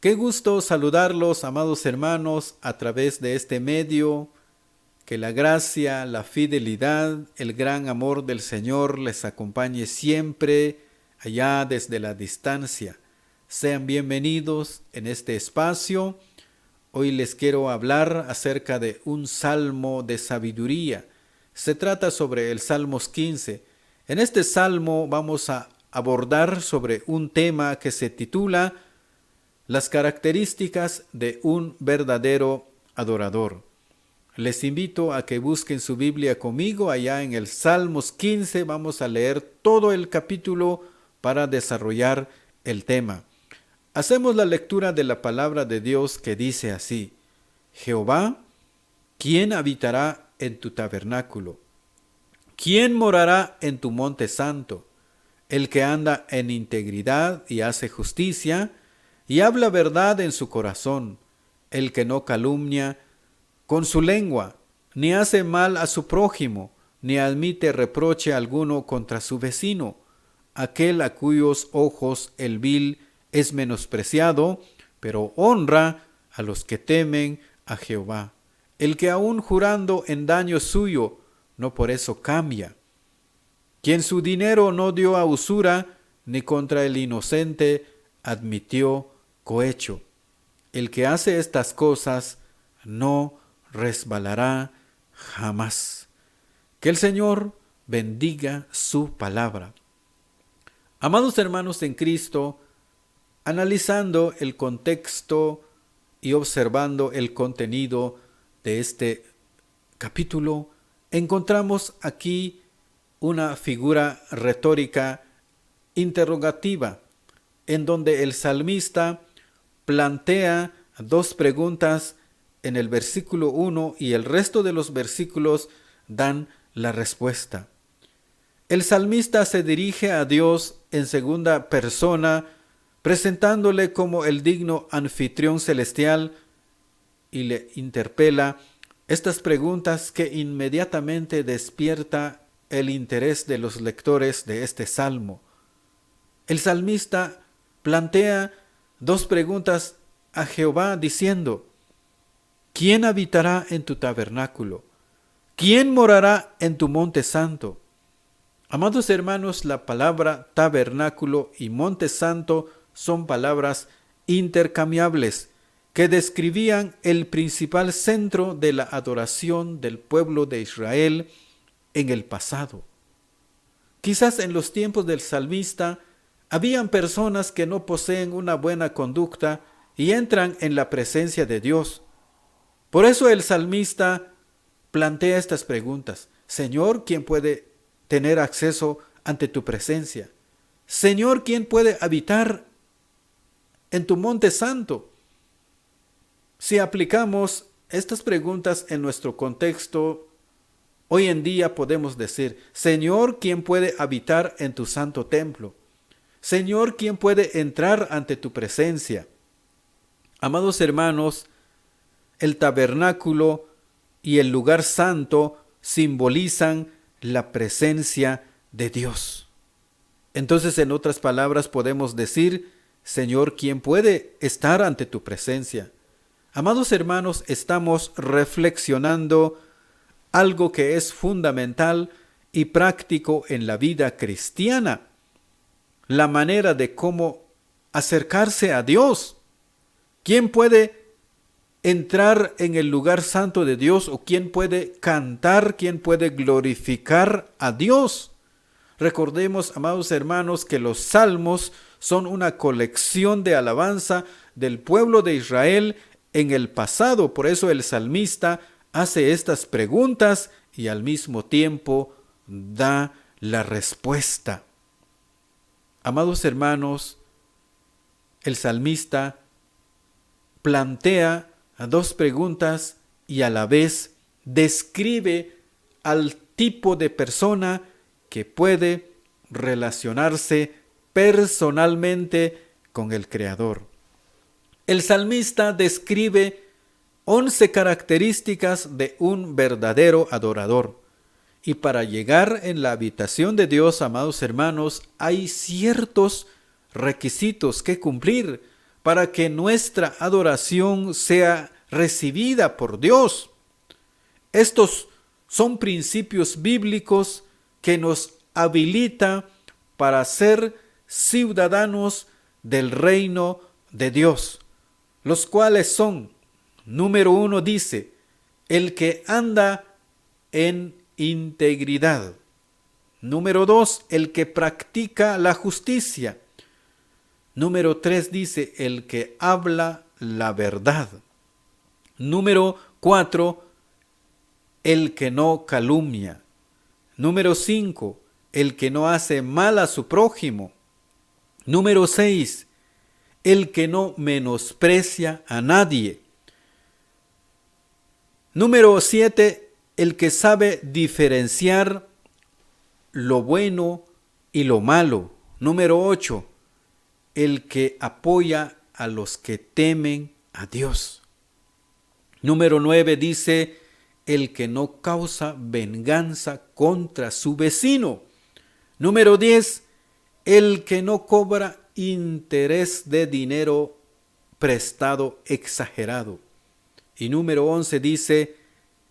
Qué gusto saludarlos, amados hermanos, a través de este medio. Que la gracia, la fidelidad, el gran amor del Señor les acompañe siempre allá desde la distancia. Sean bienvenidos en este espacio. Hoy les quiero hablar acerca de un salmo de sabiduría. Se trata sobre el Salmos 15. En este salmo vamos a abordar sobre un tema que se titula Las características de un verdadero adorador. Les invito a que busquen su Biblia conmigo. Allá en el Salmos 15 vamos a leer todo el capítulo para desarrollar el tema. Hacemos la lectura de la palabra de Dios que dice así: Jehová, ¿quién habitará en tu tabernáculo? ¿Quién morará en tu monte santo? El que anda en integridad y hace justicia y habla verdad en su corazón, el que no calumnia con su lengua, ni hace mal a su prójimo, ni admite reproche alguno contra su vecino, aquel a cuyos ojos el vil es menospreciado, pero honra a los que temen a Jehová. El que aun jurando en daño suyo, no por eso cambia. Quien su dinero no dio a usura, ni contra el inocente admitió cohecho. El que hace estas cosas no resbalará jamás. Que el Señor bendiga su palabra. Amados hermanos en Cristo, analizando el contexto y observando el contenido de este capítulo, encontramos aquí una figura retórica interrogativa, en donde el salmista plantea dos preguntas en el versículo 1 y el resto de los versículos dan la respuesta. El salmista se dirige a Dios en segunda persona, presentándole como el digno anfitrión celestial y le interpela estas preguntas que inmediatamente despierta el interés de los lectores de este salmo. El salmista plantea dos preguntas a Jehová diciendo: ¿quién habitará en tu tabernáculo? ¿Quién morará en tu monte santo? Amados hermanos, la palabra tabernáculo y monte santo son palabras intercambiables que describían el principal centro de la adoración del pueblo de Israel en el pasado. Quizás en los tiempos del salmista habían personas que no poseen una buena conducta y entran en la presencia de Dios. Por eso el salmista plantea estas preguntas. Señor, ¿quién puede tener acceso ante tu presencia? Señor, ¿quién puede habitar en tu monte santo? Si aplicamos estas preguntas en nuestro contexto, hoy en día podemos decir: Señor, ¿quién puede habitar en tu santo templo? Señor, ¿quién puede entrar ante tu presencia? Amados hermanos, el tabernáculo y el lugar santo simbolizan la presencia de Dios. Entonces, en otras palabras, podemos decir: Señor, ¿quién puede estar ante tu presencia? Amados hermanos, estamos reflexionando algo que es fundamental y práctico en la vida cristiana: la manera de cómo acercarse a Dios. ¿Quién puede entrar en el lugar santo de Dios? ¿O quién puede cantar? ¿Quién puede glorificar a Dios? Recordemos, amados hermanos, que los salmos son una colección de alabanza del pueblo de Israel en el pasado. Por eso el salmista hace estas preguntas y al mismo tiempo da la respuesta. Amados hermanos, el salmista plantea dos preguntas y a la vez describe al tipo de persona que puede relacionarse personalmente con el Creador. El salmista describe 11 características de un verdadero adorador. Y para llegar en la habitación de Dios, amados hermanos, hay ciertos requisitos que cumplir para que nuestra adoración sea recibida por Dios. Estos son principios bíblicos que nos habilitan para ser ciudadanos del reino de Dios, los cuales son, número 1 dice, el que anda en integridad. Número 2, el que practica la justicia. Número 3 dice, el que habla la verdad. Número 4, el que no calumnia. Número 5, el que no hace mal a su prójimo. Número 6, el que no menosprecia a nadie. Número 7, el que sabe diferenciar lo bueno y lo malo. Número 8, el que apoya a los que temen a Dios. Número 9 dice, el que no causa venganza contra su vecino. Número 10, el que no cobra interés de dinero prestado exagerado. Y número 11 dice,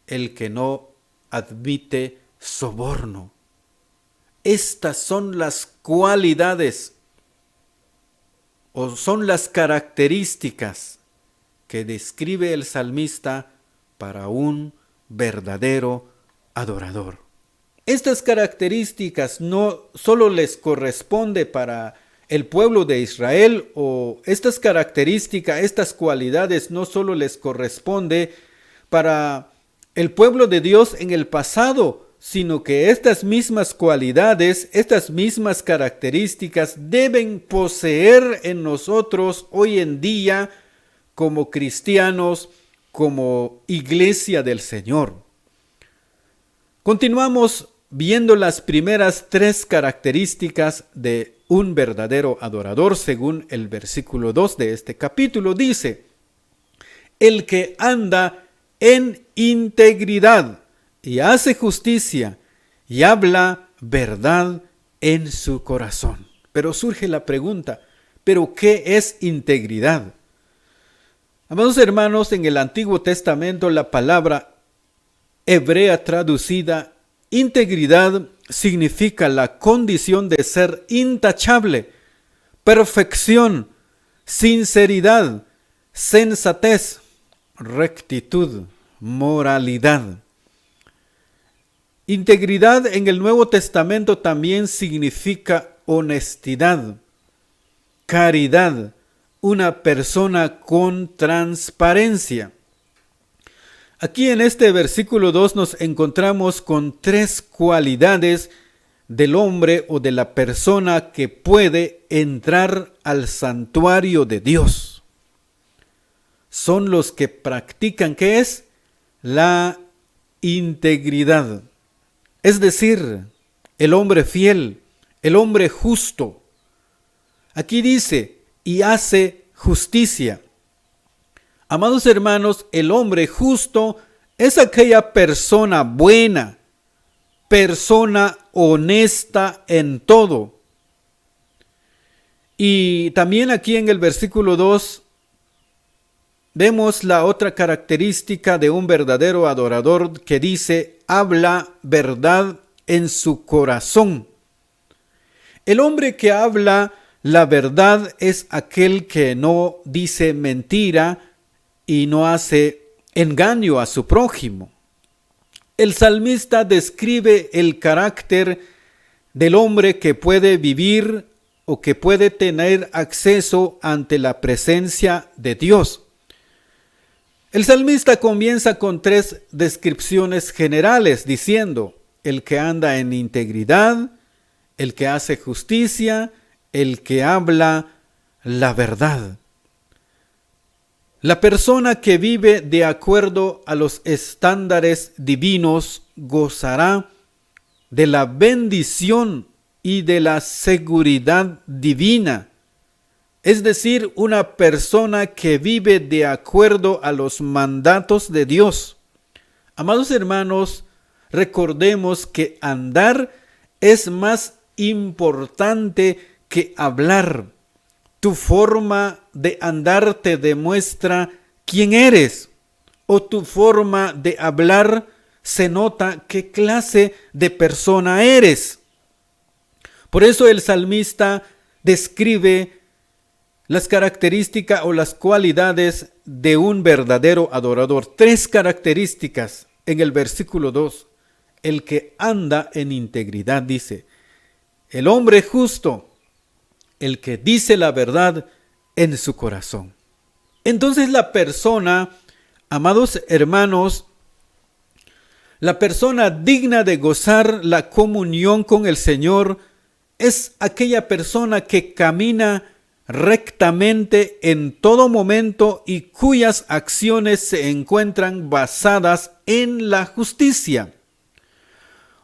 el que no admite soborno. Estas son las cualidades o son las características que describe el salmista para un verdadero adorador. Estas características no solo les corresponde para el pueblo de Israel, o estas características, estas cualidades no solo les corresponde para el pueblo de Dios en el pasado, sino que estas mismas cualidades, estas mismas características deben poseer en nosotros hoy en día como cristianos, como iglesia del Señor. Continuamos viendo las primeras 3 características de un verdadero adorador, según el versículo 2 de este capítulo. Dice, el que anda en integridad y hace justicia y habla verdad en su corazón. Pero surge la pregunta, ¿pero qué es integridad? Amados hermanos, en el Antiguo Testamento la palabra hebrea traducida integridad significa la condición de ser intachable, perfección, sinceridad, sensatez, rectitud, moralidad. Integridad en el Nuevo Testamento también significa honestidad, caridad, una persona con transparencia. Aquí en este versículo 2 nos encontramos con 3 cualidades del hombre o de la persona que puede entrar al santuario de Dios. Son los que practican, ¿qué es? La integridad. Es decir, el hombre fiel, el hombre justo. Aquí dice, y hace justicia. Amados hermanos, el hombre justo es aquella persona buena, persona honesta en todo. Y también aquí en el versículo 2 vemos la otra característica de un verdadero adorador que dice, habla verdad en su corazón. El hombre que habla la verdad es aquel que no dice mentira y no hace engaño a su prójimo. El salmista describe el carácter del hombre que puede vivir o que puede tener acceso ante la presencia de Dios. El salmista comienza con 3 descripciones generales diciendo, el que anda en integridad, el que hace justicia, el que habla la verdad. La persona que vive de acuerdo a los estándares divinos gozará de la bendición y de la seguridad divina. Es decir, una persona que vive de acuerdo a los mandatos de Dios. Amados hermanos, recordemos que andar es más importante que hablar. Tu forma de andar te demuestra quién eres, o tu forma de hablar se nota qué clase de persona eres. Por eso el salmista describe las características o las cualidades de un verdadero adorador. 3 características en el versículo 2. El que anda en integridad, dice. El hombre justo, el que dice la verdad en su corazón. Entonces la persona, amados hermanos, la persona digna de gozar la comunión con el Señor es aquella persona que camina rectamente en todo momento y cuyas acciones se encuentran basadas en la justicia.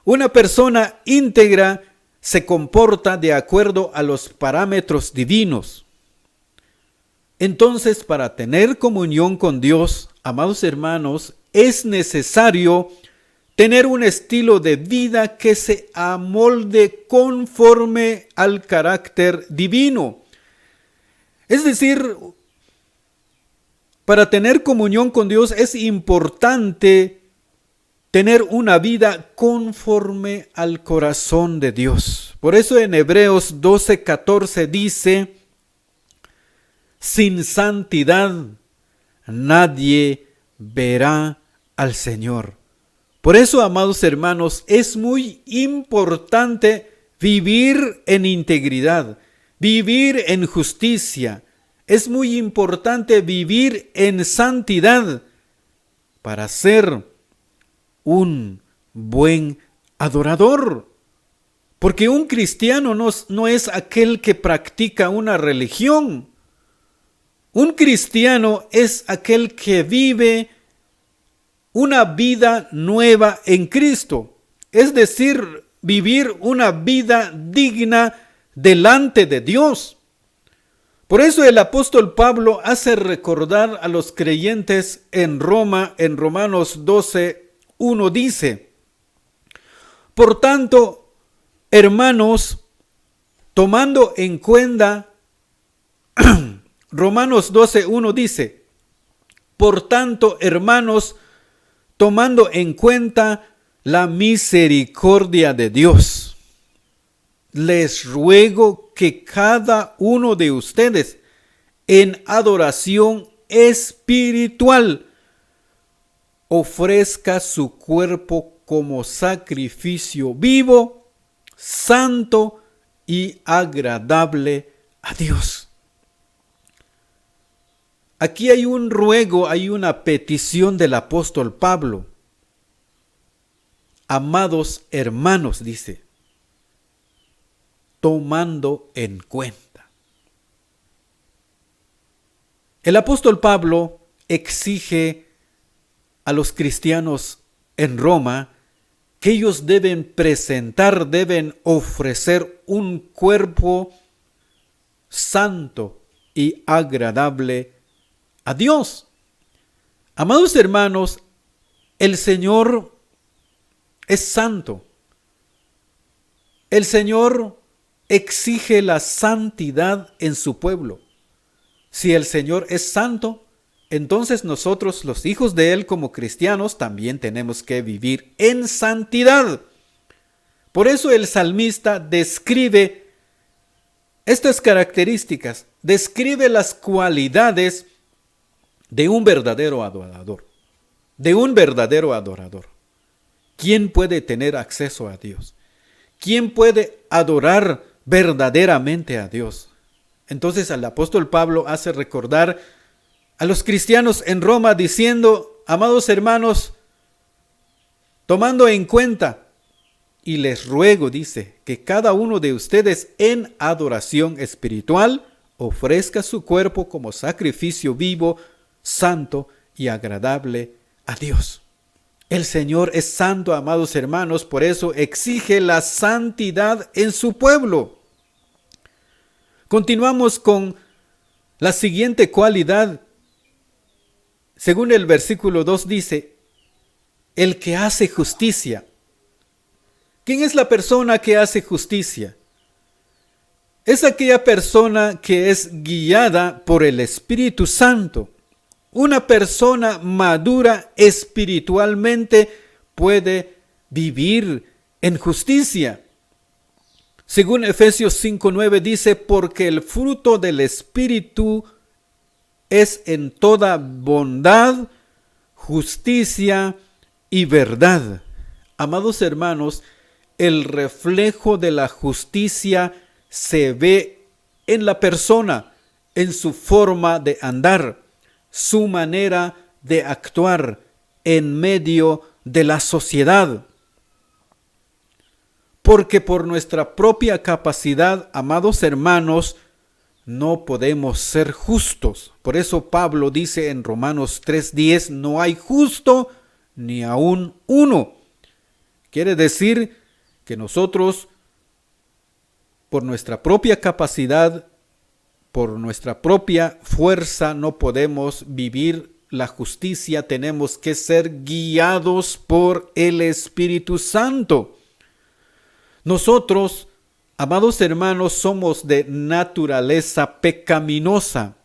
Una persona íntegra se comporta de acuerdo a los parámetros divinos. Entonces, para tener comunión con Dios, amados hermanos, es necesario tener un estilo de vida que se amolde conforme al carácter divino. Es decir, para tener comunión con Dios es importante tener una vida conforme al corazón de Dios. Por eso en Hebreos 12:14 dice: sin santidad nadie verá al Señor. Por eso, amados hermanos, es muy importante vivir en integridad, vivir en justicia. Es muy importante vivir en santidad para ser un buen adorador. Porque un cristiano no es aquel que practica una religión. Un cristiano es aquel que vive una vida nueva en Cristo. Es decir, vivir una vida digna delante de Dios. Por eso el apóstol Pablo hace recordar a los creyentes en Roma, en Romanos 12:1 dice: por tanto, hermanos, tomando en cuenta, Romanos 12:1 dice: por tanto, hermanos, tomando en cuenta la misericordia de Dios, les ruego que cada uno de ustedes en adoración espiritual ofrezca su cuerpo como sacrificio vivo, santo y agradable a Dios. Aquí hay un ruego, hay una petición del apóstol Pablo. Amados hermanos, dice, tomando en cuenta. El apóstol Pablo exige a los cristianos en Roma que ellos deben presentar, deben ofrecer un cuerpo santo y agradable a Dios. Amados hermanos, el Señor es santo. El Señor exige la santidad en su pueblo. Si el Señor es santo, entonces nosotros, los hijos de Él como cristianos, también tenemos que vivir en santidad. Por eso el salmista describe estas características, describe las cualidades de un verdadero adorador, de un verdadero adorador. ¿Quién puede tener acceso a Dios? ¿Quién puede adorar verdaderamente a Dios? Entonces el apóstol Pablo hace recordar a los cristianos en Roma diciendo: amados hermanos, tomando en cuenta, y les ruego, dice, que cada uno de ustedes en adoración espiritual ofrezca su cuerpo como sacrificio vivo, santo y agradable a Dios. El Señor es santo, amados hermanos, por eso exige la santidad en su pueblo. Continuamos con la siguiente cualidad. Según el versículo 2 dice: el que hace justicia. ¿Quién es la persona que hace justicia? es aquella persona que es guiada por el Espíritu Santo. Una persona madura espiritualmente puede vivir en justicia. Según Efesios 5:9 dice, porque el fruto del Espíritu es en toda bondad, justicia y verdad. Amados hermanos, el reflejo de la justicia se ve en la persona, en su forma de andar, su manera de actuar en medio de la sociedad. Porque por nuestra propia capacidad, amados hermanos, no podemos ser justos. Por eso Pablo dice en Romanos 3:10, no hay justo ni aun uno. Quiere decir que nosotros, por nuestra propia capacidad, por nuestra propia fuerza, no podemos vivir la justicia. Tenemos que ser guiados por el Espíritu Santo. Nosotros, amados hermanos, somos de naturaleza pecaminosa.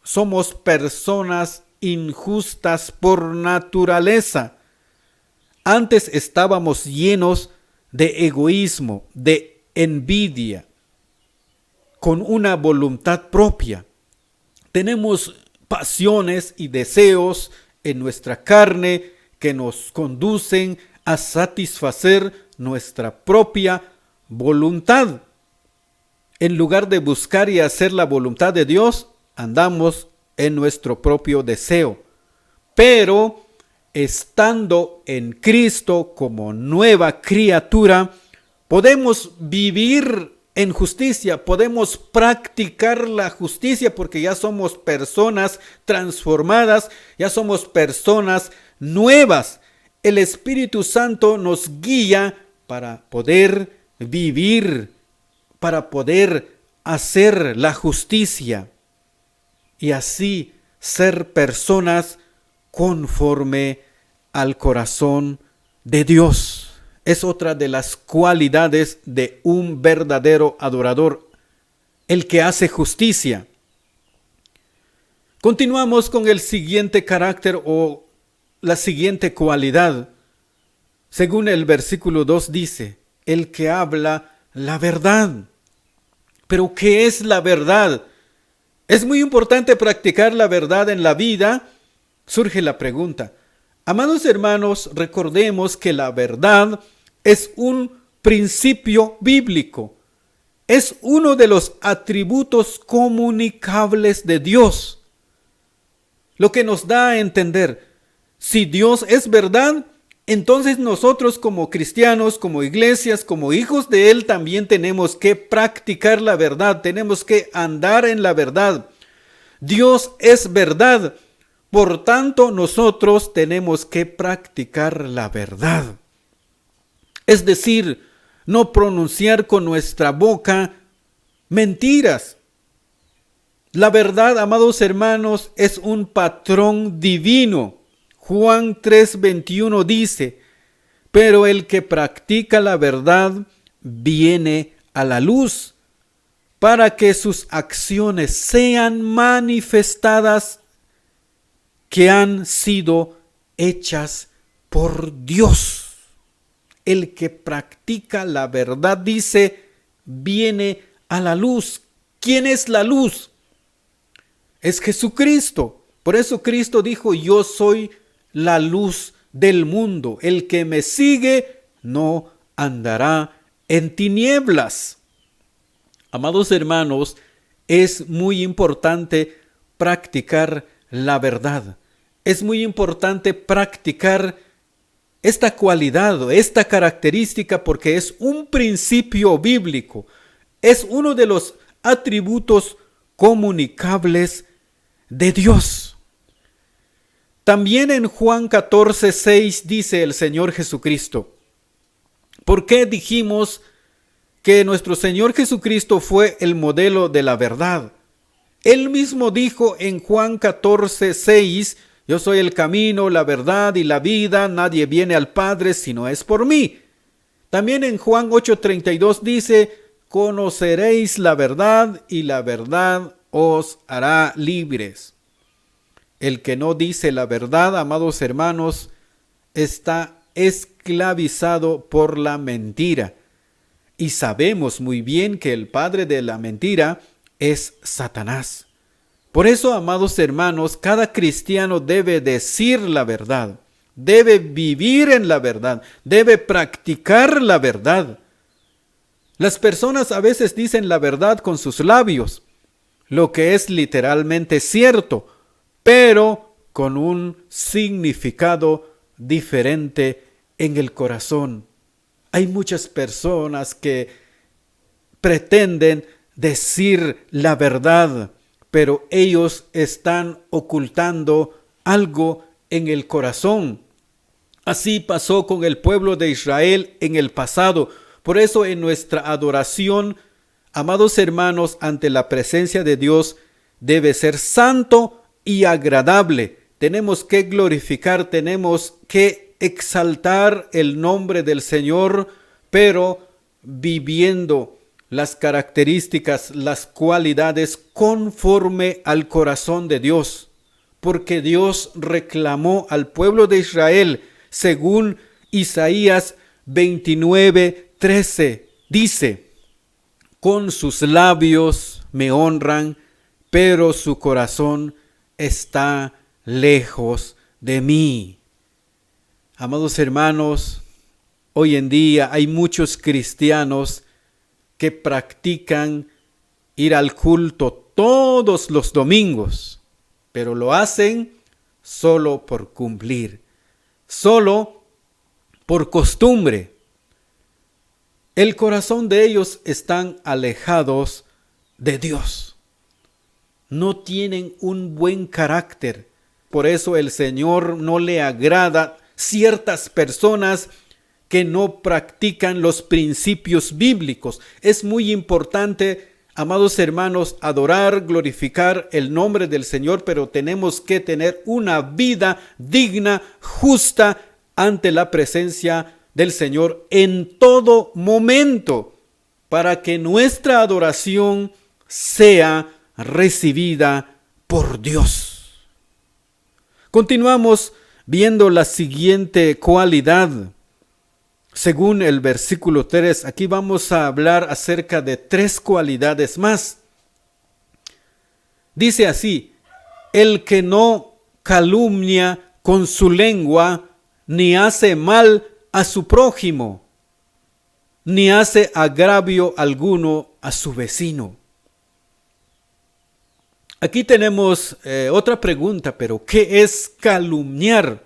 Somos personas injustas por naturaleza. Antes estábamos llenos de egoísmo, de envidia, con una voluntad propia. Tenemos pasiones y deseos en nuestra carne que nos conducen a satisfacer nuestra propia voluntad. En lugar de buscar y hacer la voluntad de Dios, andamos en nuestro propio deseo. Pero estando en Cristo como nueva criatura, podemos vivir en justicia, podemos practicar la justicia porque ya somos personas transformadas, ya somos personas nuevas. El Espíritu Santo nos guía para poder vivir, para poder hacer la justicia y así ser personas conforme al corazón de Dios. Es otra de las cualidades de un verdadero adorador, el que hace justicia. Continuamos con el siguiente carácter o la siguiente cualidad. Según el versículo 2 dice, el que habla la verdad. ¿Pero qué es la verdad? Es muy importante practicar la verdad en la vida. Surge la pregunta. Amados hermanos, recordemos que la verdad es un principio bíblico. Es uno de los atributos comunicables de Dios. Lo que nos da a entender, si Dios es verdad, entonces nosotros como cristianos, como iglesias, como hijos de Él, también tenemos que practicar la verdad, tenemos que andar en la verdad. Dios es verdad, por tanto nosotros tenemos que practicar la verdad. Es decir, no pronunciar con nuestra boca mentiras. La verdad, amados hermanos, es un patrón divino. Juan 3:21 dice, pero el que practica la verdad viene a la luz, para que sus acciones sean manifestadas que han sido hechas por Dios. El que practica la verdad, dice, viene a la luz. ¿Quién es la luz? Es Jesucristo. Por eso Cristo dijo, yo soy la luz del mundo. El que me sigue no andará en tinieblas. Amados hermanos, es muy importante practicar la verdad. Es muy importante practicar esta cualidad, esta característica, porque es un principio bíblico. Es uno de los atributos comunicables de Dios. También en Juan 14:6 dice el Señor Jesucristo, ¿por qué dijimos que nuestro Señor Jesucristo fue el modelo de la verdad? Él mismo dijo en Juan 14:6, yo soy el camino, la verdad y la vida, nadie viene al Padre si no es por mí. También en Juan 8:32 dice, conoceréis la verdad y la verdad os hará libres. El que no dice la verdad, amados hermanos, está esclavizado por la mentira. Y sabemos muy bien que el padre de la mentira es Satanás. Por eso, amados hermanos, cada cristiano debe decir la verdad, debe vivir en la verdad, debe practicar la verdad. Las personas a veces dicen la verdad con sus labios, lo que es literalmente cierto, pero con un significado diferente en el corazón. Hay muchas personas que pretenden decir la verdad, pero ellos están ocultando algo en el corazón. Así pasó con el pueblo de Israel en el pasado. Por eso en nuestra adoración, amados hermanos, ante la presencia de Dios, debe ser santo y agradable. Tenemos que glorificar, tenemos que exaltar el nombre del Señor, pero viviendo las características, las cualidades conforme al corazón de Dios. Porque Dios reclamó al pueblo de Israel, según Isaías 29:13, dice: con sus labios me honran, pero su corazón está lejos de mí. Amados hermanos, hoy en día hay muchos cristianos que practican ir al culto todos los domingos, pero lo hacen solo por cumplir, solo por costumbre. El corazón de ellos están alejados de Dios. No tienen un buen carácter. Por eso el Señor no le agrada ciertas personas que no practican los principios bíblicos. Es muy importante, amados hermanos, adorar, glorificar el nombre del Señor, pero tenemos que tener una vida digna, justa, ante la presencia del Señor en todo momento, para que nuestra adoración sea recibida por Dios. Continuamos viendo la siguiente cualidad. Según el versículo 3, aquí vamos a hablar acerca de 3 cualidades más. Dice así: el que no calumnia con su lengua, ni hace mal a su prójimo, ni hace agravio alguno a su vecino. Aquí tenemos otra pregunta, pero ¿qué es calumniar?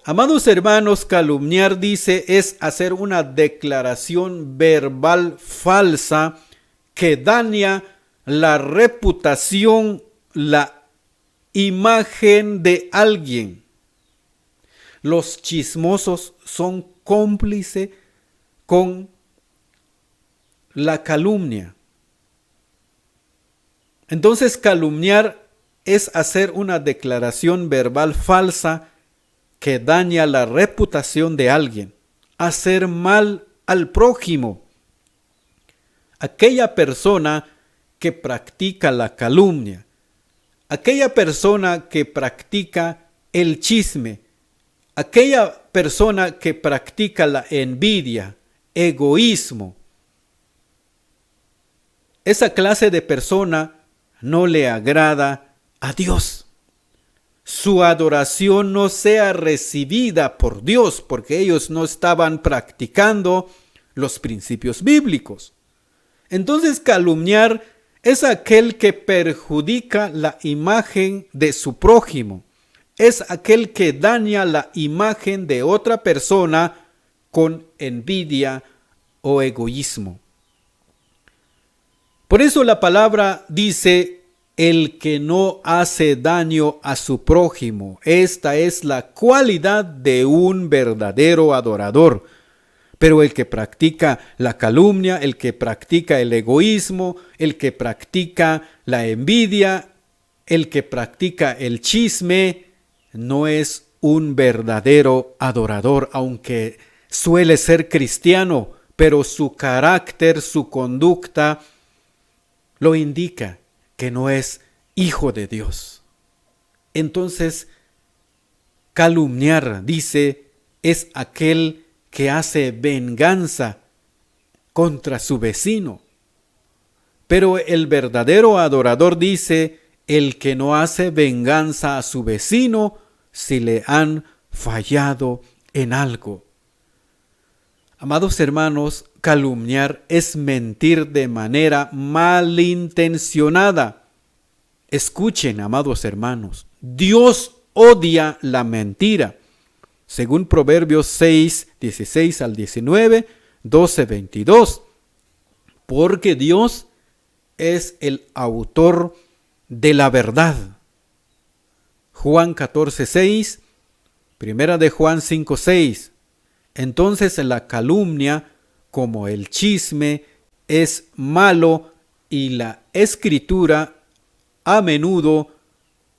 Amados hermanos, calumniar, dice, es hacer una declaración verbal falsa que daña la reputación, la imagen de alguien. Los chismosos son cómplices con la calumnia. Entonces, calumniar es hacer una declaración verbal falsa que daña la reputación de alguien, hacer mal al prójimo. Aquella persona que practica la calumnia, aquella persona que practica el chisme, aquella persona que practica la envidia, egoísmo, esa clase de persona no le agrada a Dios. Su adoración no sea recibida por Dios, porque ellos no estaban practicando los principios bíblicos. Entonces, calumniar es aquel que perjudica la imagen de su prójimo. Es aquel que daña la imagen de otra persona con envidia o egoísmo. Por eso la palabra dice: el que no hace daño a su prójimo. Esta es la cualidad de un verdadero adorador. Pero el que practica la calumnia, el que practica el egoísmo, el que practica la envidia, el que practica el chisme, no es un verdadero adorador, aunque suele ser cristiano, pero su carácter, su conducta, lo indica que no es hijo de Dios. Entonces, calumniar, dice, es aquel que hace venganza contra su vecino. Pero el verdadero adorador dice, el que no hace venganza a su vecino si le han fallado en algo. Amados hermanos, calumniar es mentir de manera malintencionada. Escuchen, amados hermanos, Dios odia la mentira. Según Proverbios 6, 16 al 19, 12, 22. Porque Dios es el autor de la verdad. Juan 14, 6, Primera de Juan 5, 6. Entonces la calumnia, como el chisme, es malo y la Escritura a menudo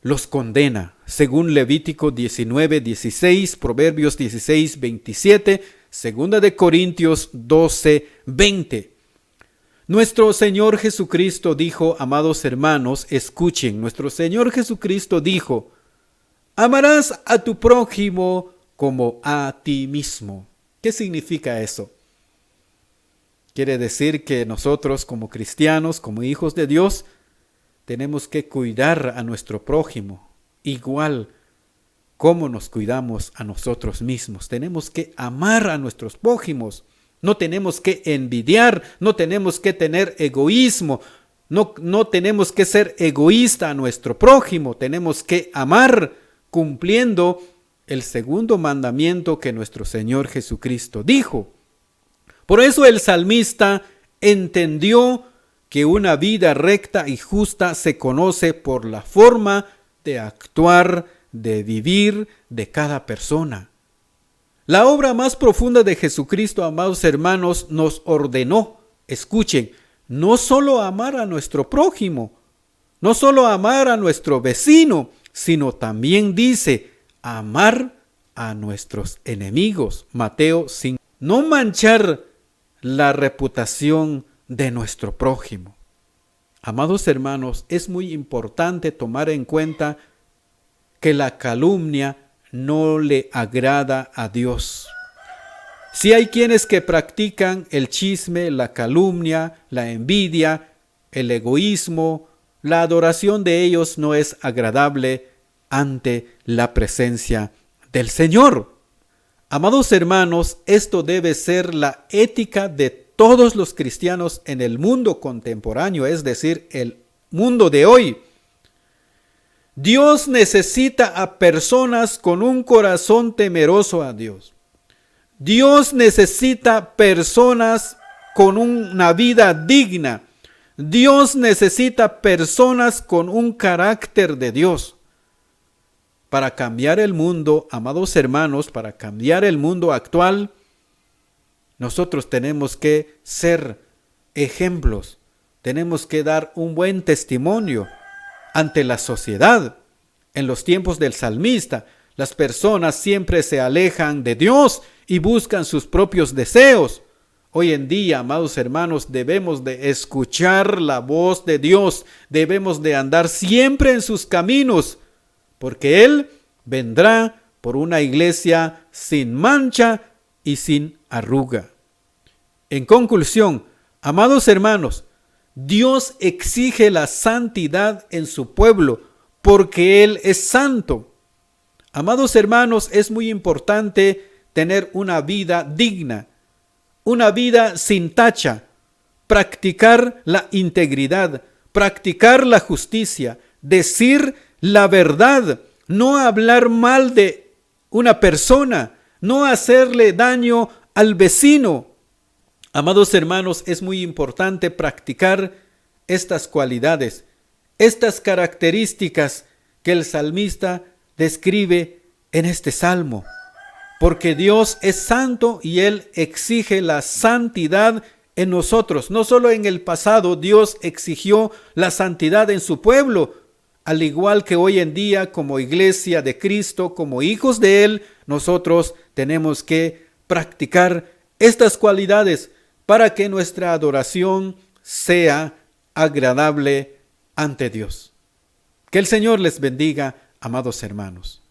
los condena, según Levítico 19, 16, Proverbios 16, 27, Segunda de Corintios 12, 20. Nuestro Señor Jesucristo dijo, amados hermanos, escuchen, nuestro Señor Jesucristo dijo, amarás a tu prójimo como a ti mismo. ¿Qué significa eso? Quiere decir que nosotros como cristianos, como hijos de Dios, tenemos que cuidar a nuestro prójimo, igual como nos cuidamos a nosotros mismos. Tenemos que amar a nuestros prójimos. No tenemos que envidiar, no tenemos que tener egoísmo, no tenemos que ser egoísta a nuestro prójimo. Tenemos que amar cumpliendo el segundo mandamiento que nuestro Señor Jesucristo dijo. Por eso el salmista entendió que una vida recta y justa se conoce por la forma de actuar, de vivir de cada persona. La obra más profunda de Jesucristo, amados hermanos, nos ordenó, escuchen, no solo amar a nuestro prójimo, no solo amar a nuestro vecino, sino también dice, amar a nuestros enemigos. Mateo 5. No manchar la reputación de nuestro prójimo. Amados hermanos, es muy importante tomar en cuenta que la calumnia no le agrada a Dios. Si hay quienes que practican el chisme, la calumnia, la envidia, el egoísmo, la adoración de ellos no es agradable ante la presencia del Señor. Amados hermanos, esto debe ser la ética de todos los cristianos en el mundo contemporáneo, es decir, el mundo de hoy. Dios necesita a personas con un corazón temeroso a Dios. Dios necesita personas con una vida digna. Dios necesita personas con un carácter de Dios. Para cambiar el mundo, amados hermanos, para cambiar el mundo actual, nosotros tenemos que ser ejemplos. Tenemos que dar un buen testimonio ante la sociedad. En los tiempos del salmista, las personas siempre se alejan de Dios y buscan sus propios deseos. Hoy en día, amados hermanos, debemos de escuchar la voz de Dios. Debemos de andar siempre en sus caminos, porque Él vendrá por una iglesia sin mancha y sin arruga. En conclusión, amados hermanos, Dios exige la santidad en su pueblo porque Él es santo. Amados hermanos, es muy importante tener una vida digna, una vida sin tacha, practicar la integridad, practicar la justicia, decir la verdad, no hablar mal de una persona, no hacerle daño al vecino. Amados hermanos, es muy importante practicar estas cualidades, estas características que el salmista describe en este salmo, porque Dios es santo y Él exige la santidad en nosotros. No solo en el pasado Dios exigió la santidad en su pueblo, al igual que hoy en día como iglesia de Cristo, como hijos de Él, nosotros tenemos que practicar estas cualidades. para que nuestra adoración sea agradable ante Dios. Que el Señor les bendiga, amados hermanos.